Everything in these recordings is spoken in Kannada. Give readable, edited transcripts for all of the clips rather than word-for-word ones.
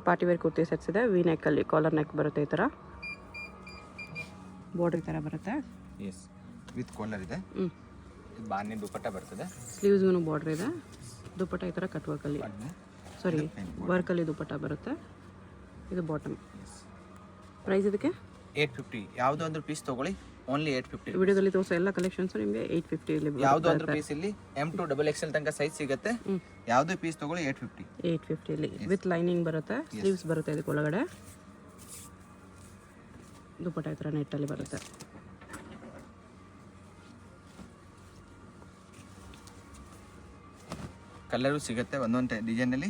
ಪಾರ್ಟಿ ವೇರ್ ಕುರ್ತಿ ಸೆಟ್ಸ್ ಇದೆ. ವಿ ನೆಕ್ಕಲ್ಲಿ ಕಾಲರ್ ನೆಕ್ ಬರುತ್ತೆ, ಈ ಥರ ಬಾರ್ಡರ್ ಈ ಥರ ಬರುತ್ತೆ. ಎಸ್, ವಿತ್ ಕಾಲರ್ ಇದೆ. ಇದು ಬಾನಿ ದುಪಟ್ಟ ಬರ್ತದೆ. ಸ್ಲೀವ್ಸ್ಗೂ ಬಾರ್ಡರ್ ಇದೆ. ದುಪಟ್ಟ ಈ ಥರ ಕಟ್ ವರ್ಕಲ್ಲಿ, ಸಾರಿ ವರ್ಕಲ್ಲಿ ದುಪಟ್ಟ ಬರುತ್ತೆ. ಇದು ಬಾಟಮ್. ಪ್ರೈಸ್ ಇದಕ್ಕೆ 850. ಯಾವುದೋ ಒಂದು ಪೀಸ್ ತೊಗೊಳ್ಳಿ, ಓನ್ಲಿ 850. ವಿಡಿಯೋದಲ್ಲಿ ತೋರಿಸೋ ಎಲ್ಲ ಕಲೆಕ್ಷನ್ಸ್ ನಿಮಗೆ 850 ಇಲ್ಲಿ ಯಾವುದೋ ಒಂದು ಪೀಸ್ ಇಲ್ಲಿ M2 XXL ತನಕ ಸೈಜ್ ಸಿಗುತ್ತೆ. ಯಾವುದೇ ಪೀಸ್ ತೊಗೊಳ್ಳಿ 850 ಇಲ್ಲಿ ವಿತ್ ಲೈನಿಂಗ್ ಬರುತ್ತೆ. ಸ್ಲೀವ್ಸ್ ಬರುತ್ತೆ ಇದಕ್ಕೆ ಒಳಗಡೆ. ದುಪಟ್ಟ ಈ ಥರ ನೆಟ್ಟಲ್ಲಿ ಬರುತ್ತೆ. ಕಲರು ಸಿಗುತ್ತೆ ಒಂದೊಂದು ಡಿಸೈನಲ್ಲಿ.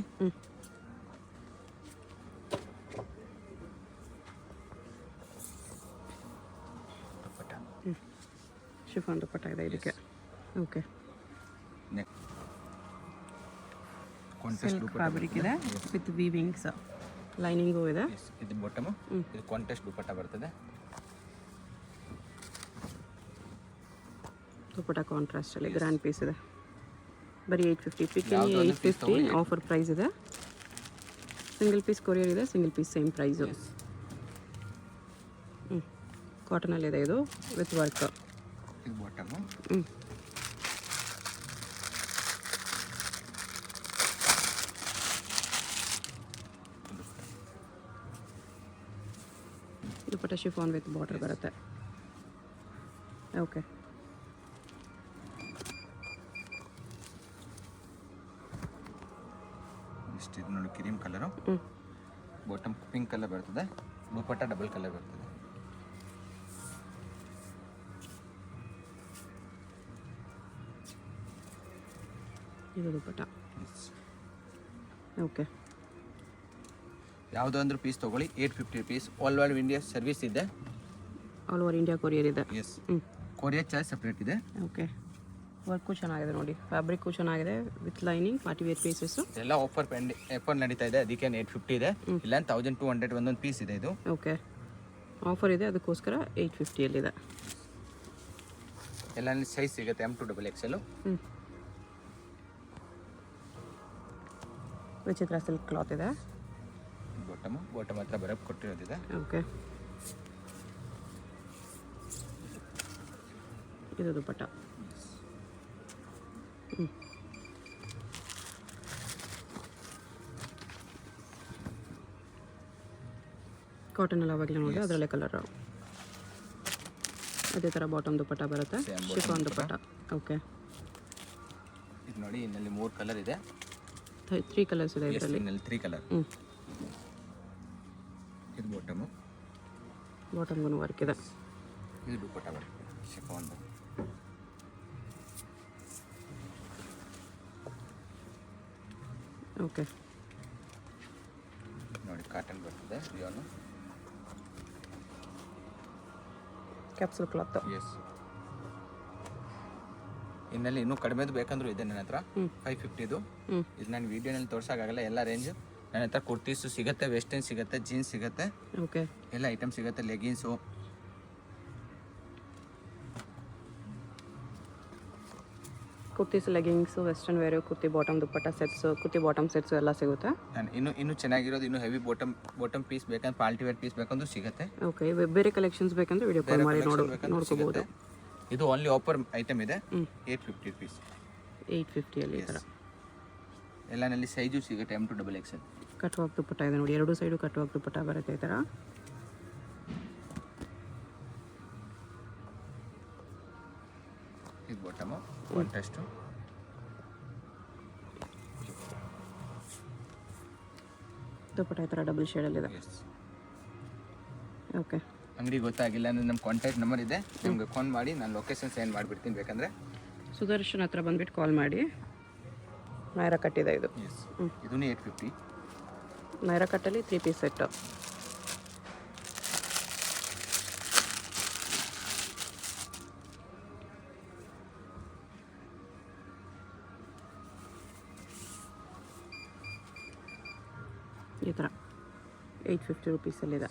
ಶಿಫಾನ್ ದುಪಟ್ಟ ಇದೆ ಇದಕ್ಕೆ. ಓಕೆ, ಸಿಲ್ಕ್ ಫ್ಯಾಬ್ರಿಕ್ ಇದೆ ವಿತ್ ವೀವಿಂಗ್ಸ್, ಲೈನಿಂಗು ಇದೆ. ಇದು ಬಾಟಮ್, ಇದು ಕಾಂಟ್ರಾಸ್ಟ್ ದುಪಟ್ಟ ಬರ್ತದೆ. ದುಪಟ್ಟ ಕಾಂಟ್ರಾಸ್ಟ್ ಅಲ್ಲಿ ಗ್ರ್ಯಾಂಡ್ ಪೀಸ್ ಇದೆ. ಬರೀ 850. ಪಿಕ್ಕಿಂಗ್ 850 ಆಫರ್ ಪ್ರೈಸ್ ಇದೆ. ಸಿಂಗಲ್ ಪೀಸ್ ಕೊರಿಯರ್ ಇದೆ, ಸಿಂಗಲ್ ಪೀಸ್ ಸೇಮ್ ಪ್ರೈಸು. ಕಾಟನಲ್ಲಿದೆ ಇದು ವಿತ್ ವರ್ಕ್. ಇದು bottom. Dupatta chiffon with border ಬರುತ್ತೆ. ಓಕೆ, ಇದು ನೋಡಿ cream colour. Bottom pink colour ಬರ್ತದೆ. ದುಪಟ್ಟ ಡಬಲ್ ಕಲರ್ ಬರ್ತದೆ. ಇದು ದುಪಟ್ಟ. ಓಕೆ, ಯಾವುದೋ ಒಂದು ಪೀಸ್ ತೊಗೊಳ್ಳಿ 850 piece. All over India service ಇದೆ. ಆಲ್ ಓವರ್ ಇಂಡಿಯಾ ಕೊರಿಯರ್ ಇದೆ. ಎಸ್, ಕೊರಿಯರ್ ಚಾರ್ಜ್ ಸಪ್ರೇಟ್ ಇದೆ. ಓಕೆ, ವರ್ಕು ಚೆನ್ನಾಗಿದೆ ನೋಡಿ, ಫ್ಯಾಬ್ರಿಕ್ಕು ಚೆನ್ನಾಗಿದೆ with lining. Party wear pieces ಎಲ್ಲ ಆಫರ್ ನಡೀತಾ ಇದೆ, ಅದಕ್ಕೆ 850 ಇದೆ. ಇಲ್ಲ 1200 ಒಂದೊಂದು ಪೀಸ್ ಇದೆ ಇದು. ಓಕೆ, ಆಫರ್ ಇದೆ, ಅದಕ್ಕೋಸ್ಕರ 850ಯಲ್ಲಿದೆ. ಎಲ್ಲ ಸೈಜ್ ಸಿಗುತ್ತೆ M2 XXL. ವಿಚಿತ್ರ ಸಿಲ್ಕ್ ಕ್ಲಾತ್ ಇದೆ. ಬಾಟಮ್ ಹತ್ರ ಬರಕ್ಕೆ ಕೊಟ್ಟಿರೋದಿದೆ. ಓಕೆ, ಇದು ದುಪಟ್ಟ. ಕಾಟನ್ ಎಲ್ಲ ಅವಾಗಲೇ ನೋಡಿ, ಅದರಲ್ಲೇ ಕಲರ್. ಅದೇ ಥರ ಬಾಟಮ್ ದುಪಟ್ಟ ಬರುತ್ತೆ, ಶಿಫಾನ್ ದುಪಟ್ಟ. ಓಕೆ, ಇದು ನೋಡಿ, ಇನ್ನಲ್ಲಿ 3 ಕಲರ್ ಇದೆ. 3 ಕಲರ್ಸ್ ಇದೆ ಇದರಲ್ಲಿ. ಇನ್ನಲ್ಲಿ 3 ಕಲರ್. ಇದು ಬಾಟಮ್ಗೂ ವರ್ಕ್ ಇದೆ. ಇದು ದುಪಟ್ಟ ಬರುತ್ತೆ ಶಿಫಾನ್. ಓಕೆ, ನೋಡಿ ಕಾಟನ್ ಬರ್ತದೆ. Rayon capsule cloth. ಎಸ್, ಇನ್ನಲ್ಲಿ ಇನ್ನೂ ಕಡಿಮೆದು ಬೇಕಂದ್ರೂ ಇದೆ ನನ್ನ ಹತ್ರ. 550. ಇದು ನಾನು ವಿಡಿಯೋನಲ್ಲಿ ತೋರ್ಸೋಕ್ಕಾಗಲ್ಲ ಎಲ್ಲ ರೇಂಜ್. ನನ್ನ ಹತ್ರ ಕುರ್ತೀಸು ಸಿಗುತ್ತೆ, ವೆಸ್ಟರ್ನ್ ಸಿಗುತ್ತೆ, ಜೀನ್ಸ್ ಸಿಗುತ್ತೆ. ಓಕೆ, ಎಲ್ಲ ಐಟಮ್ ಸಿಗುತ್ತೆ. Leggings, kurtis, leggings, western wear, kurti bottom dupatta sets, kurti bottom sets ಎಲ್ಲ ಸಿಗುತ್ತೆ. ನಾನು ಇನ್ನೂ ಚೆನ್ನಾಗಿರೋದು, ಇನ್ನೂ ಹೆವಿ ಬಾಟಮ್ ಪೀಸ್ ಬೇಕಂದ್ರೆ, ಪಾರ್ಟಿ ವೇರ್ ಪೀಸ್ ಬೇಕಂದ್ರೂ ಸಿಗುತ್ತೆ. ಓಕೆ, ಬೇರೆ ಕಲೆಕ್ಷನ್ಸ್ ಬೇಕಂದ್ರೆ ವಿಡಿಯೋ ಕಾಲ್ ಮಾಡಿ ನೋಡ್ಕೋಬಹುದು. ಇದು ಓನ್ಲಿ ಆಫರ್ ಐಟಮ್ ಇದೆ. 850 ಪೀಸ್. 850 ಈ ಥರ ಎಲ್ಲನಲ್ಲಿ ಸೈಜು ಸಿಗುತ್ತೆ. M2 XXL. ಕಟ್ವಾಕ್ ದುಪಟ್ಟ ಇದೆ ನೋಡಿ, ಎರಡು ಸೈಡು ಕಟ್ವಾಕ್ ದುಪಟ್ಟ ಬರುತ್ತೆ ಈ ಥರ. ಇದು ಬಾಟಮು ಕಾಂಟ್ರಾಸ್ಟು. ದುಪಟ್ಟ ಈ ಥರ ಡಬಲ್ ಶೇಡಲ್ಲಿದೆ. ಓಕೆ, ಅಂಗಡಿ ಗೊತ್ತಾಗಿಲ್ಲ ಅಂದರೆ ನಮ್ಮ ಕಾಂಟ್ಯಾಕ್ಟ್ ನಂಬರ್ ಇದೆ, ನಿಮ್ಗೆ ಫೋನ್ ಮಾಡಿ ನಾನು ಲೊಕೇಶನ್ ಸೆಂಡ್ ಮಾಡಿಬಿಡ್ತೀನಿ. ಬೇಕಂದರೆ ಸುದರ್ಶನ್ ಹತ್ರ ಬಂದುಬಿಟ್ಟು ಕಾಲ್ ಮಾಡಿ. ನೈರಾ ಕಟ್ಟಿದೆ ಇದು. ಇದೂ 850. ನೈರಾ ಕಟ್ಟಲ್ಲಿ 3 ಪೀಸ್ ಸೆಟ್. ಈ ಥರ 850 ರುಪೀಸಲ್ಲಿದೆ.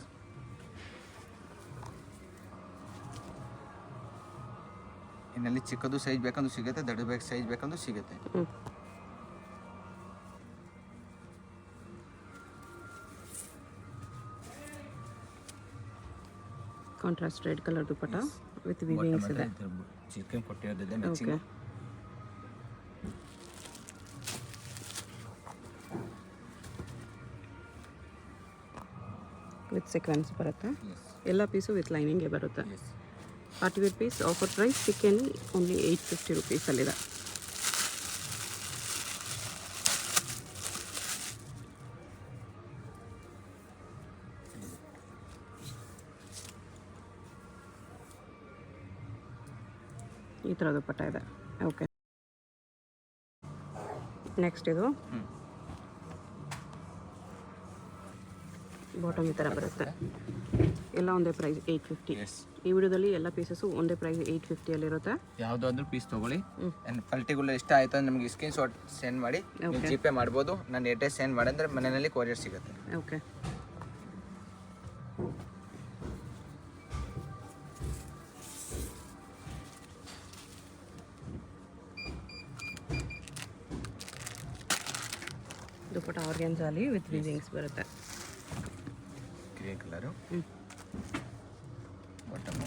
ಇನ್ನಲ್ಲಿ ಚಿಕ್ಕದು ಸೈಜ್ ಬೇಕಂದ್ರೂ ಸಿಗುತ್ತೆ, ದೊಡ್ಡ ಸೈಜ್ ಬೇಕಂದ್ರೂ ಸಿಗುತ್ತೆ. Contrast red colour dupatta with weavings ಇದೆ. ಚಿಕನ್ ಕೊಟ್ಟಿರೋದಿದೆ ಓಕೆ ಮ್ಯಾಚಿಂಗ್. ವಿತ್ ಸೀಕ್ವೆನ್ಸ್ ಬರುತ್ತೆ. ಎಸ್ ಎಲ್ಲ ಪೀಸು ವಿತ್ ಲೈನಿಂಗ್ಗೆ ಬರುತ್ತೆ. Yes party wear piece offer price chikan only 850 ರುಪೀಸಲ್ಲಿದೆ. ಈ ಥರ ದುಪ್ಪಟ್ಟ ಇದೆ. ಓಕೆ ನೆಕ್ಸ್ಟ್ ಇದು ಬಾಟಮ್ ಈ ಥರ ಬರುತ್ತೆ. ಎಲ್ಲ ಒಂದೇ ಪ್ರೈಸ್ 850. ಎಸ್ ಈ ವಿಡಿಯೋದಲ್ಲಿ ಎಲ್ಲ ಪೀಸಸ್ಸು ಒಂದೇ ಪ್ರೈಸ್ 850ಯಲ್ಲಿರುತ್ತೆ. ಯಾವುದಾದ್ರೂ ಪೀಸ್ ತೊಗೊಳ್ಳಿ. ಪರ್ಟಿಕ್ಯುಲರ್ ಇಷ್ಟ ಆಯಿತು ಅಂದ್ರೆ ನಮಗೆ ಸ್ಕ್ರೀನ್ ಶಾಟ್ ಸೆಂಡ್ ಮಾಡಿ, ನೀವು ಜಿ ಪೇ ಮಾಡ್ಬೋದು. ನಾನು ಅಡ್ರೆಸ್ ಸೆಂಡ್ ಮಾಡಿದ್ರೆ ಮನೆಯಲ್ಲಿ ಕೊರಿಯರ್ ಸಿಗುತ್ತೆ. ಓಕೆ ದುಪ್ಪಟ್ಟ ಆರ್ಗೆನ್ಸಾಲಿ ವಿತ್ ವಿವಿಂಗ್ಸ್ ಬರುತ್ತೆ. ಗ್ರೀನ್ ಕಲರು ಹ್ಞೂ ಬಾಟಮ್.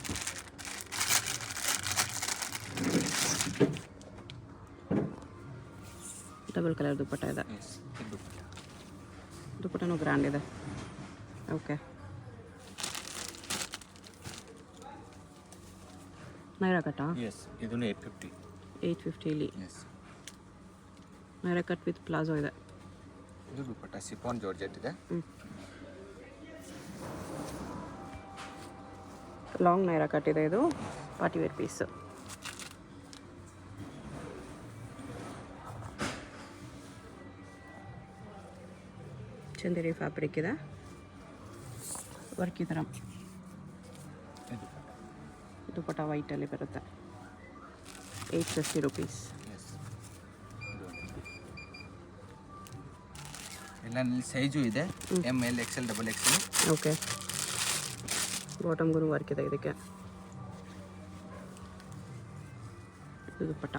ಡಬಲ್ ಕಲರ್ ದುಪ್ಪಟ್ಟ ಇದೆ. ಎಸ್ ಇದು ದುಪ್ಪಟ್ಟನೂ ಗ್ರ್ಯಾಂಡ್ ಇದೆ. ಓಕೆ ನೈರಾ ಕಟ್ಟಾ ಎಸ್ ಇದನ್ನು 850. 850 yes Naira cut with palazzo ಇದೆ. ಇದು ದುಪ್ಪಟ್ಟ ಸಿಫಾನ್ ಜಾರ್ಜೆಟ್ ಇದೆ. ಲಾಂಗ್ ನೈರಾ ಕಟ್ ಇದೆ. ಇದು ಪಾರ್ಟಿವೇರ್ ಪೀಸ್. ಚಂದೇರಿ ಫ್ಯಾಬ್ರಿಕ್ ಇದೆ. ವರ್ಕ್ ಈ ಥರ ಇದು ದುಪ್ಪಟ್ಟ ವೈಟಲ್ಲಿ ಬರುತ್ತೆ. 850 ರುಪೀಸ್. ಎಸ್ ಎಲ್ಲ ಸೈಜು ಇದೆ. M L XL double XL. Okay ಬಾಟಮ್ಗೂ work ಇದೆ ಇದಕ್ಕೆ. ಇದು ದುಪ್ಪಟ್ಟ.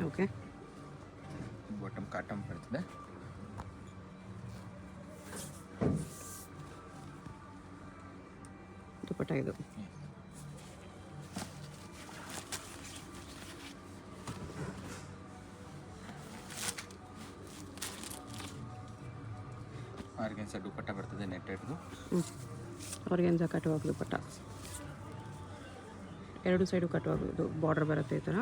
ಓಕೆ ಬಾಟಮ್ ಕಾಟನ್ ಬರ್ತದೆ. ದುಪ್ಪಟ್ಟ ಇದು. ಆರ್ಗೆನ್ಸ ದುಪ್ಪಟ್ಟ ಬರ್ತದೆ ನೆಟ್ಟೆಡ್ದು. ಆರ್ಗೆನ್ಸ ಕಟ್ಟುವಾಗ ದುಪ್ಪಟ್ಟ. ಎರಡು ಸೈಡು ಕಟ್ಟುವಾಗ ಬಾರ್ಡರ್ ಬರುತ್ತೆ ಈ ಥರ.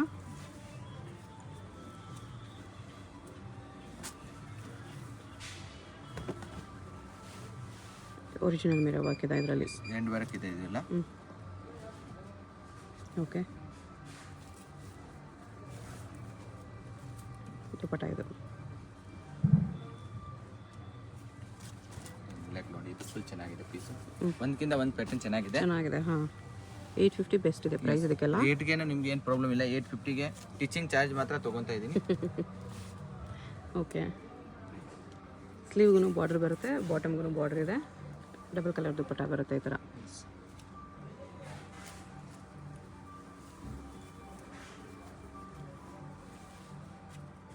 ಒರಿಜಿನಲ್ ಮಿರರ್ ವರ್ಕ್ ಇದೆ ಇದರಲ್ಲಿ. ಎಂಡ್ ವರ್ಕ್ ಇದೆ ಇದೆಲ್ಲ. ಓಕೆ ದುಪ್ಪಟ್ಟ ಇದು. ಬ್ಲ್ಯಾಕ್ ನೋಡಿ, ಇದು ಫುಲ್ ಚೆನ್ನಾಗಿದೆ ಪೀಸು. ಒಂದಕ್ಕಿಂತ ಒಂದು ಪ್ಯಾಟರ್ನ್ ಚೆನ್ನಾಗಿದೆ. ಚೆನ್ನಾಗಿದೆ. ಹಾಂ 850 ಬೆಸ್ಟ್ ಇದೆ ಪ್ರೈಸ್ ಇದಕ್ಕೆಲ್ಲ. ರೇಟ್ಗೇನು ನಿಮ್ಗೆ ಏನು ಪ್ರಾಬ್ಲಮ್ ಇಲ್ಲ. 850ಗೆ ಟೀಚಿಂಗ್ ಚಾರ್ಜ್ ಮಾತ್ರ ತೊಗೊತಾ ಇದ್ದೀನಿ. ಓಕೆ ಸ್ಲೀವ್ಗೂ ಬಾರ್ಡರ್ ಬರುತ್ತೆ, ಬಾಟಮ್ಗೂ ಬಾರ್ಡರ್ ಇದೆ. ಡಬಲ್ ಕಲರ್ ದುಪ್ಪಟ್ಟ ಬರುತ್ತೆ ಈ ಥರ.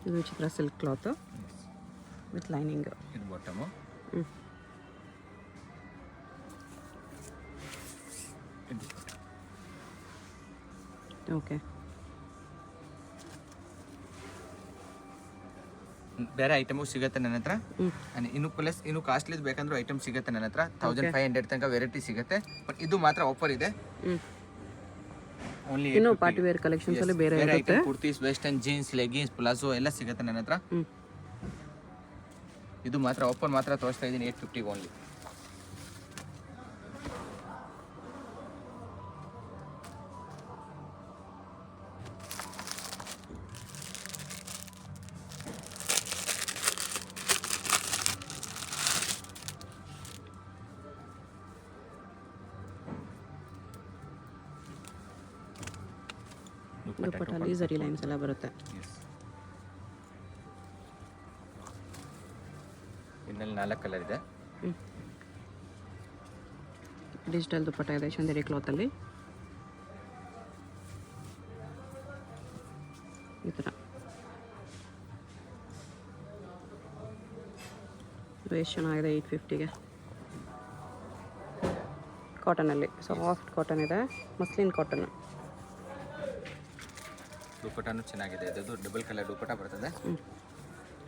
ಇದು ಚಿತ್ರ ಸಿಲ್ಕ್ ಕ್ಲಾತ್ ವಿತ್ ಲೈನಿಂಗ್. ಇದು ಬಾಟಮು. ಓಕೆ ಬೇರೆ ಐಟಮು ಸಿಗುತ್ತೆ ನನ್ನ ಹತ್ರ. ಇನ್ನು ಪ್ಲಸ್ ಇನ್ನು ಕಾಸ್ಟ್ಲಿ ಬೇಕಂದ್ರೂ ಐಟಮ್ ಸಿಗುತ್ತೆ ನನ್ನ ಹತ್ರ. 1500 ತನಕ ವೆರೈಟಿ ಸಿಗುತ್ತೆ. ಬಟ್ ಇದು ಮಾತ್ರ ಆಫರ್ ಇದೆ. ಓನ್ಲಿ ಇನ್ನು ಪಾರ್ಟಿ ವೇರ್ ಕಲೆಕ್ಷನ್ಸ್ ಅಲ್ಲಿ ಬೇರೆ ಇರುತ್ತೆ. Kurtis, western jeans, leggings, palazzo ಎಲ್ಲ ಸಿಗುತ್ತೆ ನನ್ನ ಹತ್ರ. ಇದು ಮಾತ್ರ ಆಫರ್ ಮಾತ್ರ ತೋರಿಸ್ತಾ ಇದ್ದೀನಿ 850 ಓನ್ಲಿ. ದುಪ್ಪಟ್ಟಲ್ಲಿ ಝರಿ ಲೈನ್ಸ್ ಎಲ್ಲ ಬರುತ್ತೆ. ಇದರಲ್ಲಿ 4 ಕಲರ್ ಇದೆ. ಡಿಜಿಟಲ್ ದುಪ್ಪಟ್ಟ ಇದೆ ಚಂದೇರಿ ಕ್ಲಾತಲ್ಲಿ. ಈ ಥರ ಇದು ಎಷ್ಟು ಚೆನ್ನಾಗಿದೆ 850ಗೆ. ಕಾಟನಲ್ಲಿ ಸಾಫ್ಟ್ ಕಾಟನ್ ಇದೆ, ಮಸ್ಲಿನ್ ಕಾಟನ್. ದುಪ್ಪಟ್ಟನೂ ಚೆನ್ನಾಗಿದೆ, ಇದು ಡಬಲ್ ಕಲರ್ ದುಪ್ಪಟ್ಟ ಬರ್ತದೆ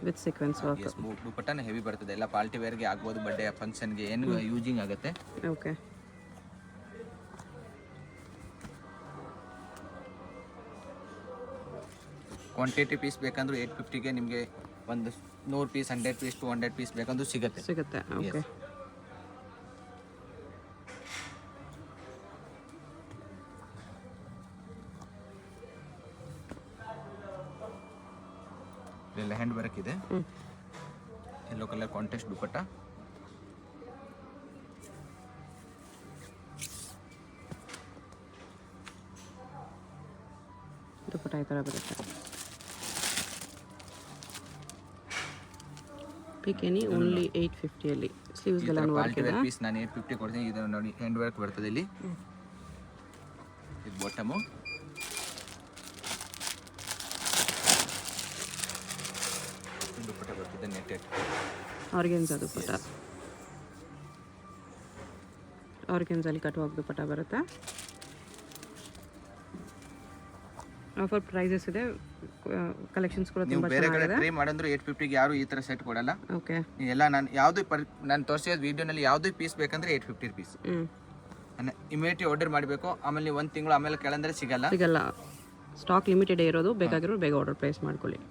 ವಿತ್ ಸೀಕ್ವೆನ್ಸ್ ವರ್ಕ್. ದುಪ್ಪಟ್ಟನ ಹೆವಿ ಬರ್ತದೆ, ಎಲ್ಲ ಪಾರ್ಟಿ ವೇರ್ಗೆ ಆಗ್ಬೋದು, ಬರ್ಡೇ ಫಂಕ್ಷನ್ಗೆ ಏನು ಯೂಸಿಂಗ್ ಆಗುತ್ತೆ. ಓಕೆ. ಕ್ವಾಂಟಿಟಿ ಪೀಸ್ ಬೇಕಂದ್ರೆ 850ಗೆ ನಿಮಗೆ ಒಂದು 100 ಪೀಸ್ 100 ಪೀಸ್ 200 ಪೀಸ್ ಬೇಕಂದ್ರೂ ಸಿಗುತ್ತೆ. ಓಕೆ. ಇದೆಲ್ಲ ಹ್ಯಾಂಡ್ ವರ್ಕ್ ಇದೆ, ಯೆಲ್ಲೋ ಕಲರ್ ಕಾಂಟ್ರಾಸ್ಟ್ ದುಪ್ಪಟ್ಟ. ದುಪ್ಪಟ್ಟ ಈ ಥರ ಬರುತ್ತೆ. ಪಿಕೆನಿ ಓನ್ಲಿ 850ಅಲ್ಲಿ. ಸ್ಲೀವ್ಸ್ಗೆಲ್ಲ ವರ್ಕ್ ಇದೆ. ಪೀಸ್ ನಾನು 850 ಕೊಡ್ತೀನಿ. ಇದು ನೋಡಿ ಹ್ಯಾಂಡ್ ವರ್ಕ್ ಬರ್ತದೆ ಇಲ್ಲಿ. ಇದು ಬಾಟಮು, ದುಪ್ಪಟ್ಟ ಬರ್ತದೆ ನೆಟ್ಟೆಡ್ ಆರ್ಗೆನ್ಸಾ ದುಪ್ಪಟ್ಟ. ಆರ್ಗೆನ್ಸಲ್ಲಿ ಕಟ್ಟುವಾಗ ದುಪ್ಪಟ್ಟ ಬರುತ್ತೆ. ಆಫರ್ ಪ್ರೈಸಸ್ ಇದೆ, ಕಲೆಕ್ಷನ್ಸ್ ಕೂಡ ನೀವು ತುಂಬ ಬೇರೆ ಕಡೆ ಚೆನ್ನಾಗಿದೆ. ಟ್ರೈ ಮಾಡಿದ್ರು 850ಗೆ ಯಾರು ಈ ಥರ ಸೆಟ್ ಕೊಡಲ್ಲ. ಓಕೆ. ಎಲ್ಲ ನಾನು ಯಾವುದೇ ನಾನು ತೋರಿಸಿದ ವಿಡಿಯೋನಲ್ಲಿ ಯಾವುದೇ ಪೀಸ್ ಬೇಕಂದ್ರೆ 850 ರುಪೀಸ್. ಇಮಿಡಿಯೇಟ್ಲಿ ಆರ್ಡರ್ ಮಾಡಬೇಕು, ಆಮೇಲೆ ನೀವು 1 ತಿಂಗಳು ಆಮೇಲೆ ಕೆಳಂದ್ರೆ ಸಿಗಲ್ಲ. ಸ್ಟಾಕ್ ಲಿಮಿಟೆಡ್ ಇರೋದು, ಬೇಕಾಗಿರೋ ಬೇಗ ಆರ್ಡರ್ ಪ್ಲೇಸ್ ಮಾಡ್ಕೊಳ್ಳಿ.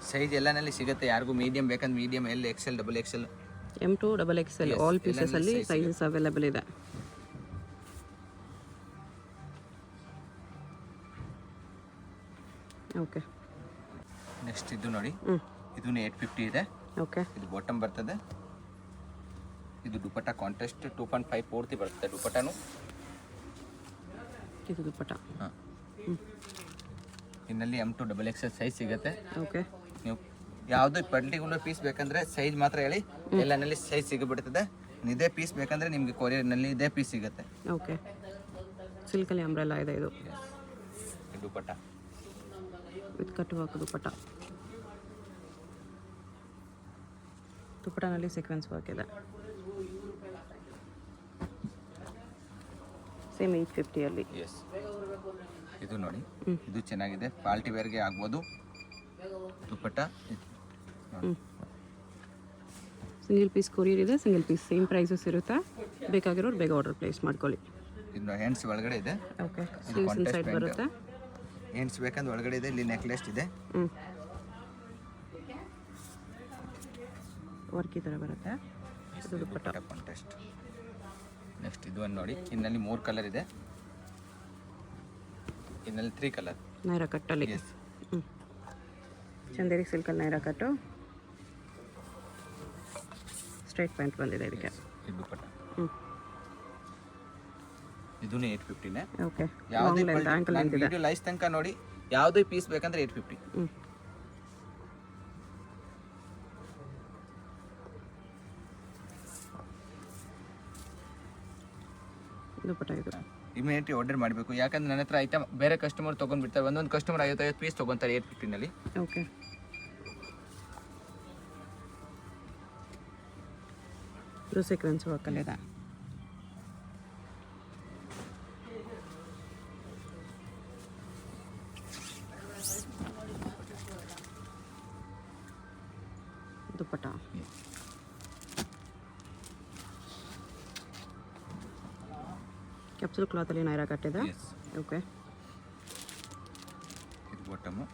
ಸೈಜ್ ಎಲ್ಲನಲ್ಲಿ ಸಿಗುತ್ತೆ, ಯಾರಿಗೂ ಮೀಡಿಯಂ ಬೇಕಂದ್ರೆ medium, L, XL, double XL, M to XXL all ಪೀಸಸಲ್ಲಿ ಸೈಜಸ್ ಅವೈಲೇಬಲ್ ಇದೆ. ಓಕೆ. ನೆಕ್ಸ್ಟ್ ಇದು ನೋಡಿ, ಇದೂ 850 ಇದೆ. ಓಕೆ. ಇದು ಬಾಟಮ್ ಬರ್ತದೆ, ಇದು ದುಪ್ಪಟ್ಟ ಕಾಂಟ್ರಾಸ್ಟ್ 2.5 ಪೂರ್ತಿ ಬರ್ತದೆ ದುಪ್ಪಟ್ಟನು. ಇದು ದುಪ್ಪಟ್ಟ. ಹಾಂ, ಇನ್ನಲ್ಲಿ M to XXL ಸೈಜ್ ಸಿಗುತ್ತೆ. ಓಕೆ. ನೀವು ಯಾವುದೇ ಪರ್ಟಿಕ್ಯುಲರ್ ಪೀಸ್ ಬೇಕಂದ್ರೆ ಸೈಜ್ ಮಾತ್ರ ಹೇಳಿ, ಎಲ್ಲನಲ್ಲಿ ಸೈಜ್ ಸಿಗಿಬಿಡ್ತದೆ. ಇದೇ ಪೀಸ್ ಬೇಕಂದ್ರೆ ನಿಮಗೆ ಕೊರಿಯರ್ನಲ್ಲಿ ಇದೇ ಪೀಸ್ ಸಿಗುತ್ತೆ. ಓಕೆ. ಸಿಲ್ಕಲ್ಲಿ ಅಂಬ್ರೆಲ್ಲ ಇದೆ. ಇದು ದುಪ್ಪಟ್ಟ ವಿತ್ ಕಟ್ಟುವಾಗ ದುಪ್ಪಟ್ಟ. ದುಪ್ಪಟ್ಟನಲ್ಲಿ ಸೀಕ್ವೆನ್ಸ್ ವರ್ಕ್ ಇದೆ. ಸೇಮ್ 850ಅಲ್ಲಿ. ಎಸ್. ಇದು ನೋಡಿ, ಇದು ಚೆನ್ನಾಗಿದೆ, ಪಾರ್ಟಿ ವೇರ್ಗೆ ಆಗ್ಬೋದು ದುಪ್ಪಟ್ಟ. ಸಿಂಗಲ್ ಪೀಸ್ ಕೊರಿಯರ್ ಇದೆ, ಸಿಂಗಲ್ ಪೀಸ್ ಸೇಮ್ ಪ್ರೈಸಸ್ ಇರುತ್ತೆ. ಬೇಕಾಗಿರೋರು ಬೇಗ ಆರ್ಡರ್ ಪ್ಲೇಸ್ ಮಾಡ್ಕೊಳ್ಳಿ. ಇದು ಹ್ಯಾಂಡ್ಸ್ ಒಳಗಡೆ ಇದೆ. ಓಕೆ. ಸ್ಲೀವ್ಸ್ ಇನ್ಸೈಡ್ ಬರುತ್ತೆ. ಹ್ಯಾಂಡ್ಸ್ ಬೇಕಂದ್ರೆ ಒಳಗಡೆ ಇದೆ. ಇಲ್ಲಿ ನೆಕ್ಲೆಸ್ ಇದೆ, ವರ್ಕ್ ಈ ಥರ ಬರುತ್ತೆ. ಇದು ದುಪ್ಪಟ್ಟ ಕಾಂಟ್ರಾಸ್ಟ್. ನೆಕ್ಸ್ಟ್ ಇದು ಒಂದು ನೋಡಿ, ಇನ್ನಲ್ಲಿ 3 ಕಲರ್ ಇದೆ, ಇನ್ನಲ್ಲಿ 3 ಕಲರ್. ನೈರಾ ಕಟ್ಟಲ್ಲಿ. ಎಸ್. ಚಂದೇರಿ ಸಿಲ್ಕಲ್ಲಿ ನೈರಾ ಕಟ್ಟು. ಸ್ಟ್ರೈಟ್ ಪ್ಯಾಂಟ್ ಬಂದಿದೆ ಇದಕ್ಕೆ. ಇದು ದುಪ್ಪಟ್ಟ. ಇದೂ 850ನೇ. ಓಕೆ. ಯಾವುದೇ ವಿಡಿಯೋ ಲೈಸ್ ತನಕ ನೋಡಿ, ಯಾವುದೇ ಪೀಸ್ ಬೇಕಂದ್ರೆ 850. ದುಪ್ಪಟ್ಟ ಇದು. ಇಮಿಡಿಯೇಟ್ಲಿ ಆರ್ಡರ್ ಮಾಡಬೇಕು, ಯಾಕಂದ್ರೆ ನನ್ನ ಹತ್ರ ಐಟಮ್ ಬೇರೆ ಕಸ್ಟಮರ್ ತೊಗೊಂಡ್ಬಿಡ್ತಾರೆ. ಒಂದೊಂದು ಕಸ್ಟಮರ್ 55 ಪೀಸ್ ತೊಗೊತಾರೆ 850ನಲ್ಲಿ. ಓಕೆ. ಇದು ಸೀಕ್ವೆನ್ಸ್ ವರ್ಕಲ್ಲಿದೆ. ದುಪ್ಪಟ್ಟ. ಕ್ಯಾಪ್ಸೂಲ್ ಕ್ಲಾತಲ್ಲಿ ನೈರಾ ಕಟ್ಟಿದೆ. ಓಕೆ. ಇದು ಬಾಟಮು.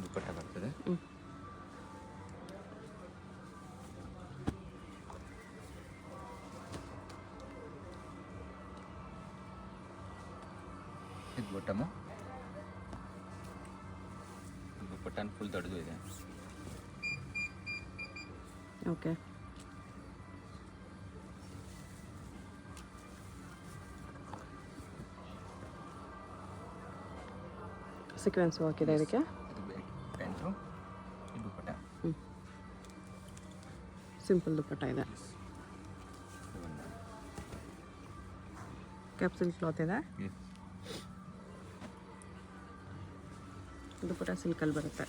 ದುಪ್ಪಟ್ಟ ಬರ್ತದೆ. ಇದು ಬಾಟಮು. ದುಪ್ಪಟ್ಟ ಫುಲ್ ದೊಡ್ಡದು ಇದೆ. ಓಕೆ. ಸೀಕ್ವೆನ್ಸ್ ವರ್ಕ್ ಇದೆ ಇದಕ್ಕೆ. ಇದು ಪ್ಯಾಂಟು, ಇದು ದುಪ್ಪಟ್ಟ. ಸಿಂಪಲ್ ದುಪ್ಪಟ್ಟ ಇದೆ. ಕ್ಯಾಪ್ಸೂಲ್ ಕ್ಲಾತ್ ಇದೆ. ದುಪ್ಪಟ್ಟ ಸಿಲ್ಕಲ್ಲಿ ಬರುತ್ತೆ.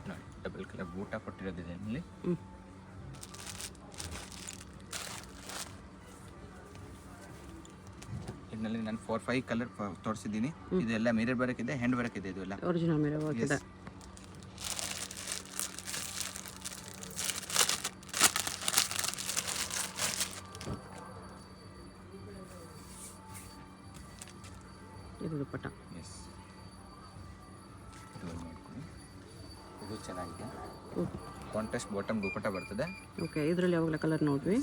ನೋಡಿ ಡಬಲ್ ಕಲರ್ ಬೂಟ ಕೊಟ್ಟಿರೋದಿದೆ ಇಲ್ಲಿ. ಇದರಲ್ಲಿ ನಾನು 4-5 ಕಲರ್ ತೋರಿಸಿದ್ದೀನಿ. ಇದೆಲ್ಲ ಮಿರರ್ ವರ್ಕ್ ಇದೆ, ಹ್ಯಾಂಡ್ ವರ್ಕ್ ಇದೆ. ಇದು ಎಲ್ಲ ಒರಿಜಿನಲ್ ಮಿರರ್ ವರ್ಕ್ ಇದೆ. ಇದು ದುಪ್ಪಟ್ಟ. ಇದು ಚೆನ್ನಾಗಿದೆ. ಕಾಂಟ್ರಾಸ್ಟ್ ಬಾಟಮ್ ದುಪ್ಪಟ್ಟ ಬರ್ತದೆ. ಓಕೆ, ಇದರಲ್ಲಿ ಯಾವಾಗಲೂ ಕಲರ್ ನೋಡ್ವಿ.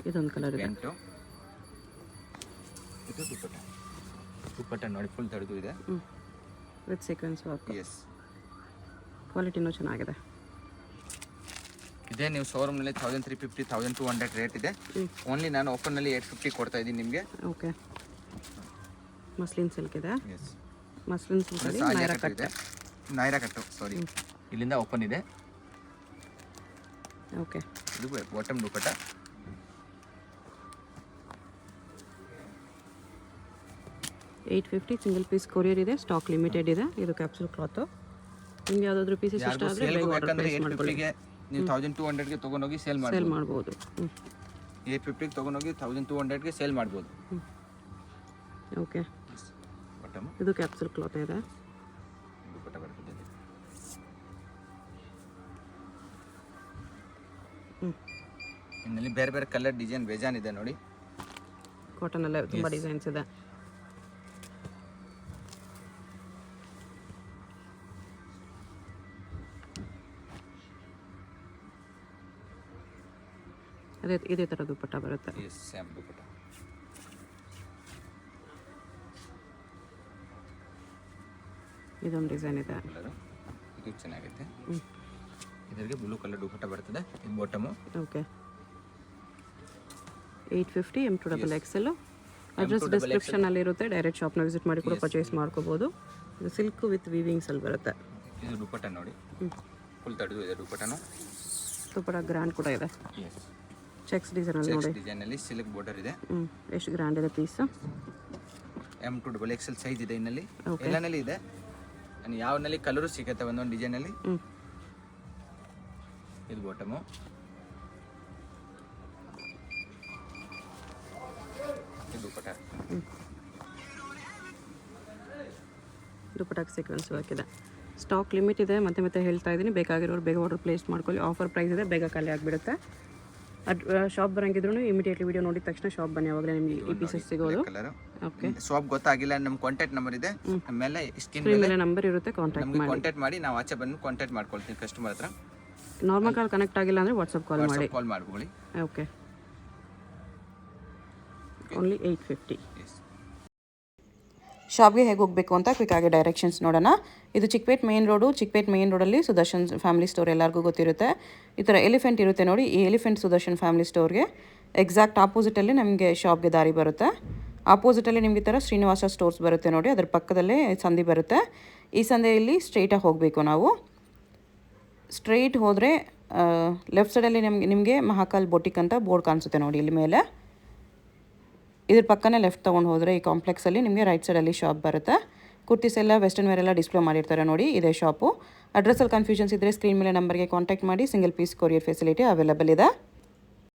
ಇದೊಂದು ಕಲರ್ ಇದೆ. ಪ್ಯಾಂಟು, ಇದು ದುಪ್ಪಟ್ಟ. ದುಪ್ಪಟ್ಟ ನೋಡಿ ಫುಲ್ ತಡೆದು ಇದೆ ವಿತ್ ಸೀಕ್ವೆನ್ಸ್ ವರ್ಕ್. ಎಸ್, ಕ್ವಾಲಿಟಿನೂ ಚೆನ್ನಾಗಿದೆ. ಇದೇ ನೀವು ಶೋರೂಮ್ನಲ್ಲಿ 1350 1200 ರೇಟ್ ಇದೆ. ಓನ್ಲಿ ನಾನು ಓಪನ್ನಲ್ಲಿ 850 ಕೊಡ್ತಾ ಇದ್ದೀನಿ ನಿಮಗೆ. ಓಕೆ, ಮಸ್ಲಿನ್ ಸಿಲ್ಕ್ ಇದೆ. ಎಸ್, ಮಸ್ಲಿನ್ ಸಿಲ್ಕಲ್ಲಿ Naira cut. Naira cut, sorry, ಇಲ್ಲಿಂದ ಓಪನ್ ಇದೆ. ಓಕೆ, ಇದು bottom dupatta. $850 single piece courier ಇದೆ. ಸ್ಟಾಕ್ ಲಿಮಿಟೆಡ್ ಇದೆ. ಇದು ಕ್ಯಾಪ್ಸೂಲ್ ಕ್ಲಾತು. ನಿಮ್ಗೆ ಯಾವುದಾದ್ರೂ ಪೀಸಸ್ ಇಷ್ಟ ಆದರೆ ಬೇಕಂದ್ರೆ 850ಗೆ ನೀವು 1200ಗೆ ತೊಗೊಂಡೋಗಿ ಸೇಲ್ ಮಾಡ್ಬೋದು. 850ಗೆ ತೊಗೊಂಡೋಗಿ 1200ಗೆ ಸೇಲ್ ಮಾಡ್ಬೋದು. ಓಕೆ, ಬಾಟಮ್ ಇದು ಕ್ಯಾಪ್ಸೂಲ್ ಕ್ಲಾತ್ ಇದೆ. ದುಪ್ಪಟ್ಟ ಬರ್ತದೆ. ಇನ್ನಲ್ಲಿ ಬೇರೆ ಬೇರೆ ಕಲರ್ ಡಿಸೈನ್ ಬೇಜಾನ್ ಇದೆ ನೋಡಿ. ಕಾಟನ್ ಎಲ್ಲ ತುಂಬ ಡಿಸೈನ್ಸ್ ಇದೆ. ಇದೇ ಥರ ದುಪ್ಪಟ್ಟ ಬರುತ್ತೆ. ಸೇಮ್ ದುಪ್ಪಟ್ಟ. ಇದೊಂದು ಡಿಸೈನ್ ಇದೆ. ಇದು ಚೆನ್ನಾಗೈತೆ. ಇದರಿಗೆ ಬ್ಲೂ ಕಲರ್ ದುಪ್ಪಟ್ಟ ಬರ್ತದೆ. ಇದು ಬಾಟಮು. Okay, 850 M2XL. ಅಡ್ರೆಸ್ ಡಿಸ್ಕ್ರಿಪ್ಷನಲ್ಲಿ ಇರುತ್ತೆ. ಡೈರೆಕ್ಟ್ ಶಾಪ್ನ ವಿಸಿಟ್ ಮಾಡಿ ಕೂಡ ಪರ್ಚೇಸ್ ಮಾಡ್ಕೋಬೋದು. ಇದು ಸಿಲ್ಕ್ ವಿತ್ ವೀವಿಂಗ್ಸಲ್ಲಿ ಬರುತ್ತೆ. ಇದು ದುಪ್ಪಟ್ಟ ನೋಡಿ ಫುಲ್ ತಡೆದು ಇದೆ. ದುಪ್ಪಟ್ಟನು ದುಪ್ಪಟ್ಟ ಗ್ರ್ಯಾಂಡ್ ಕೂಡ ಇದೆ. ಚೆಕ್ಸ್ ಡಿಸೈನಲ್ಲಿ ನೋಡಿ. ಡಿಸೈನಲ್ಲಿ ಸಿಲ್ಕ್ ಬಾರ್ಡರ್ ಇದೆ. ಎಷ್ಟು ಗ್ರ್ಯಾಂಡ್ ಇದೆ ಪೀಸ್. M2XL ಸೈಜ್ ಇದೆ. ಇನ್ನಲ್ಲಿ ಎಲ್ಲನಲ್ಲಿ ಇದೆ. ಯಾವನಲ್ಲಿ ಕಲರು ಸಿಗುತ್ತೆ ಒಂದೊಂದು ಡಿಸೈನಲ್ಲಿ. ಇದು ಬಾಟಮು. ಇದು ದುಪ್ಪಟ್ಟ. ದುಪ್ಪಟ್ಟಕ್ಕೆ ಸೀಕ್ವೆನ್ಸ್ ವರ್ಕ್ ಇದೆ. ಸ್ಟಾಕ್ ಲಿಮಿಟ್ ಇದೆ. ಮತ್ತೆ ಹೇಳ್ತಾ ಇದ್ದೀನಿ, ಬೇಕಾಗಿರೋರು ಬೇಗ ಆರ್ಡರ್ ಪ್ಲೇಸ್ ಮಾಡ್ಕೊಳ್ಳಿ. ಆಫರ್ ಪ್ರೈಸ್ ಇದೆ, ಬೇಗ ಖಾಲಿ ಆಗಿಬಿಡುತ್ತೆ. ಶಾಪ್ ಬರಂಗಿದ್ರು ಇಮಿಡಿಯೇಟ್ಲಿ ವಿಡಿಯೋ ನೋಡಿದ ತಕ್ಷಣ ಶಾಪ್ ಬನ್ನಿ, ಅವಾಗಲೇ ನಿಮಗೆ ಈ ಪೀಸಸ್ ಸಿಗೋದು. ಓಕೆ, ಶಾಪ್ ಗೊತ್ತಾಗಿಲ್ಲ, ನಮ್ಮ ಕಾಂಟ್ಯಾಕ್ಟ್ ನಂಬರ್ ಇದೆ ಆಮೇಲೆ ಸ್ಕ್ರೀನ್ ಮೇಲೆ ನಂಬರ್ ಇರುತ್ತೆ. ಕಾಂಟ್ಯಾಕ್ಟ್ ಮಾಡಿ ನಾವು ಆಚೆ ಬಂದು ಕಾಂಟ್ಯಾಕ್ಟ್ ಮಾಡ್ಕೊಳ್ತೀವಿ ಕಸ್ಟಮರ್ ಹತ್ರ. ನಾರ್ಮಲ್ ಕಾಲ್ ಕನೆಕ್ಟ್ ಆಗಿಲ್ಲ ಅಂದರೆ ವಾಟ್ಸಪ್ ಕಾಲ್ ಮಾಡ್ಕೊಳ್ಳಿ. Okay, only 850. ಶಾಪ್ಗೆ ಹೇಗೆ ಹೋಗಬೇಕು ಅಂತ ಕ್ವಿಕ್ಕಾಗಿ ಡೈರೆಕ್ಷನ್ಸ್ ನೋಡೋಣ. ಇದು Chickpet main road. Chickpet main ರೋಡಲ್ಲಿ ಸುದರ್ಶನ್ ಫ್ಯಾಮಿಲಿ ಸ್ಟೋರ್ ಎಲ್ಲರಿಗೂ ಗೊತ್ತಿರುತ್ತೆ. ಈ ಥರ ಎಲಿಫೆಂಟ್ ಇರುತ್ತೆ ನೋಡಿ. ಈ ಎಲಿಫೆಂಟ್ ಸುದರ್ಶನ್ ಫ್ಯಾಮಿಲಿ ಸ್ಟೋರ್ಗೆ ಎಕ್ಸಾಕ್ಟ್ ಆಪೋಸಿಟಲ್ಲಿ ನಮಗೆ ಶಾಪ್ಗೆ ದಾರಿ ಬರುತ್ತೆ. ಆಪೋಸಿಟಲ್ಲಿ ನಿಮಗೆ ಈ ಥರ ಶ್ರೀನಿವಾಸ ಸ್ಟೋರ್ಸ್ ಬರುತ್ತೆ ನೋಡಿ. ಅದ್ರ ಪಕ್ಕದಲ್ಲೇ ಸಂದಿ ಬರುತ್ತೆ. ಈ ಸಂದಿಯಲ್ಲಿ ಸ್ಟ್ರೈಟಾಗಿ ಹೋಗಬೇಕು ನಾವು. ಸ್ಟ್ರೈಟ್ ಹೋದರೆ ಲೆಫ್ಟ್ ಸೈಡಲ್ಲಿ ನಿಮಗೆ ಮಹಾಕಾಲ್ ಬೊಟಿಕ್ ಅಂತ ಬೋರ್ಡ್ ಕಾಣಿಸುತ್ತೆ ನೋಡಿ ಇಲ್ಲಿ ಮೇಲೆ. ಇದ್ರ ಪಕ್ಕನೇ ಲೆಫ್ಟ್ ತೊಗೊಂಡು ಹೋದರೆ ಈ ಕಾಂಪ್ಲೆಕ್ಸಲ್ಲಿ ನಿಮಗೆ ರೈಟ್ ಸೈಡಲ್ಲಿ ಶಾಪ್ ಬರುತ್ತೆ. ಕುರ್ತೀಸ್ ಎಲ್ಲ ವೆಸ್ಟರ್ನ್ ವೇರ್ ಎಲ್ಲ ಡಿಸ್ಪ್ಲೇ ಮಾಡಿರ್ತಾರೆ ನೋಡಿ. ಇದೇ ಶಾಪು. ಅಡ್ರೆಸ್ಸಲ್ಲಿ ಕನ್ಫ್ಯೂಷನ್ಸ್ ಇದ್ದರೆ ಸ್ಕ್ರೀನ್ ಮೇಲೆ ನಂಬರ್ಗೆ ಕಾಂಟ್ಯಾಕ್ಟ್ ಮಾಡಿ. Single piece courier facility available ಇದೆ.